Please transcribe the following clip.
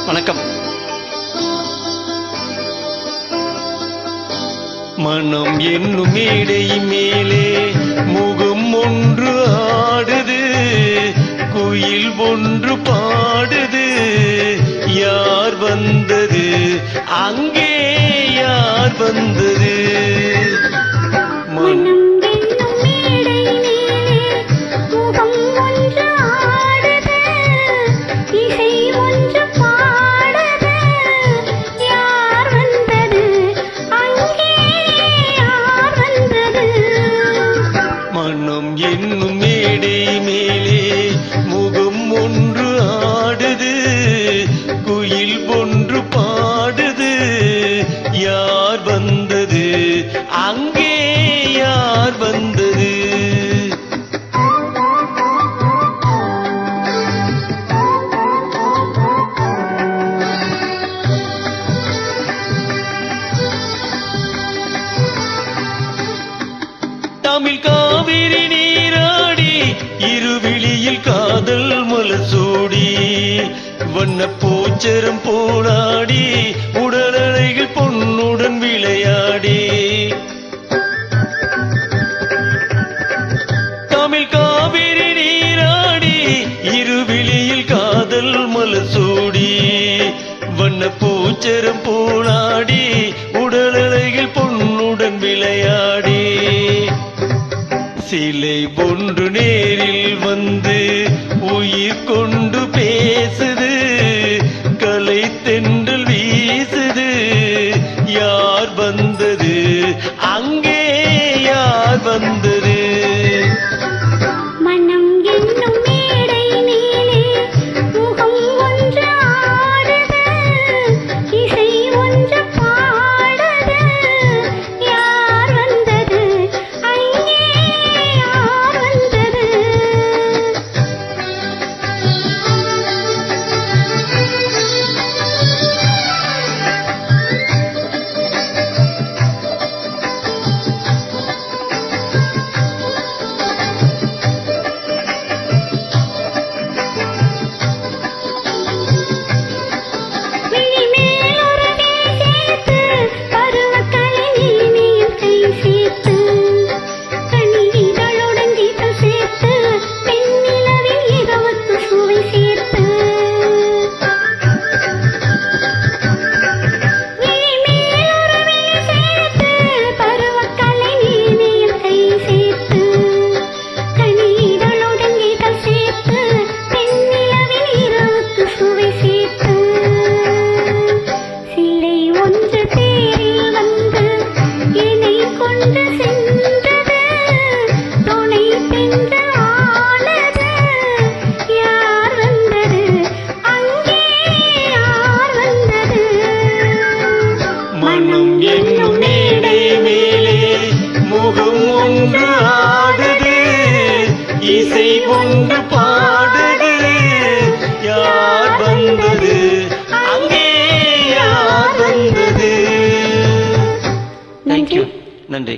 வணக்கம். மனம் என்னும் மேடை மேலே முகம் ஒன்று ஆடுது, குயில் ஒன்று பாடுது. யார் வந்தது அங்கே, யார் வந்தது? மனம் என்னும் மேடை மேலே முகம் ஒன்று ஆடுது, இசை ஒன்று பாடுது. யார் வந்தது அங்கே, யார் வந்தது? மனம் என்னும் மேடை மேலே முகம் ஒன்று ஆடுது, குயில் ஒன்று பாடுது. யார் வந்தது அங்கே, யார் வந்தது? தமிழ் காவிரி நீராடி, இருவிழியில் காதல் மலசூடி, வண்ண பூச்சரம் போராடி, உடலழகில் பொன்னுடன் விளையாடி. தமிழ் காவிரி நீராடி, இருவிழியில் காதல் மலசூடி, வண்ண பூச்சரம் போராடி, உடலழகில் பொன்னுடன் விளையாடி. சிலை ஒன்று நேரில் வந்து உயிர் கொண்டு பேசுது, கலை தென்றல் வீசுது. யார் வந்தது அங்கே, யார் வந்தது? மனம் என்னும் மேடை மேலே முகம் ஒன்று ஆடுது, இசை ஒன்று பாடுது. யார் வந்தது அங்கே, யார் வந்தது? விழிமேல் ஒரு கை சேர்த்து, பருவக்கலை நீனையும் கை சேர்த்து, கனி இதழுடன் கீதம் சேர்த்து, பெண்ணிலவில் இரவுக்கு சுவை சேர்த்து. விழிமேல் ஒரு விழி சேர்த்து, பருவக்கலை நீனையும் கை சேர்த்து, கனி இதழுடன் கீதம் சேர்த்து, பெண்ணிலவில் இரவுக்கு சுவை சேர்த்து. சிலை ஒன்று தேரில் வந்து என்னை கொண்டு சென்றது, துணை பெற்று ஆனது. யார் வந்தது அங்கே, யார் வந்தது? மனம் என்னும் மேடை மேலே முகம் ஒன்று ஆடுது, இசை ஒன்று பாடுது. யார் வந்தது அங்கே, யார் வந்தது? தேங்க்யூ, நன்றி.